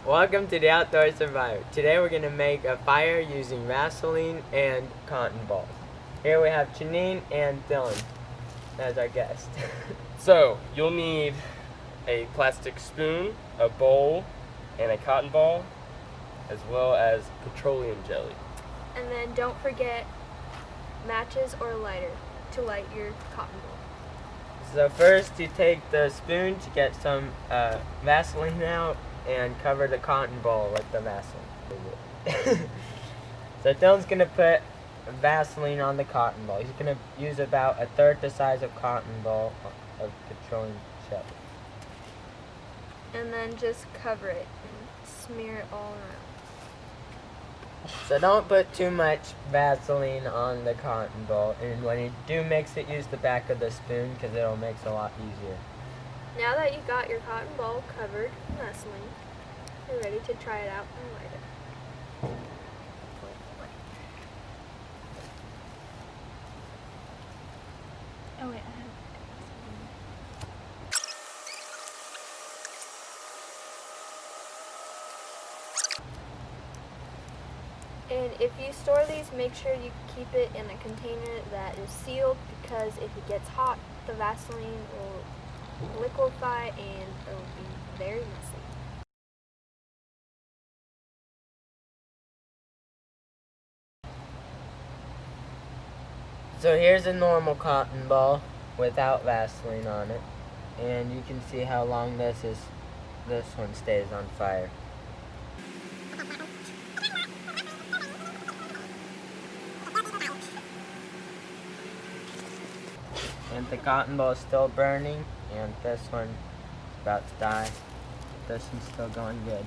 Welcome to the Outdoor Survivor. Today we're going to make a fire using Vaseline and cotton balls. Here we have Janine and Dylan as our guests. So, you'll need a plastic spoon, a bowl, and a cotton ball, as well as petroleum jelly. And then don't forget matches or lighter to light your cotton ball. So first you take the spoon to get some Vaseline out and cover the cotton ball with the Vaseline. So Dylan's going to put Vaseline on the cotton ball. He's going to use about a third the size of cotton ball of petroleum jelly. And then just cover it and smear it all around. So don't put too much Vaseline on the cotton ball, and when you do mix it, use the back of the spoon because it'll mix a lot easier. Now that you got your cotton ball covered in Vaseline, you're ready to try it out and light it. Oh wait, I have And if you store these, make sure you keep it in a container that is sealed, because if it gets hot, the Vaseline will liquefy and it will be very messy. So here's a normal cotton ball without Vaseline on it, and you can see how long this one stays on fire. And the cotton ball is still burning, and this one is about to die. This one's still going good.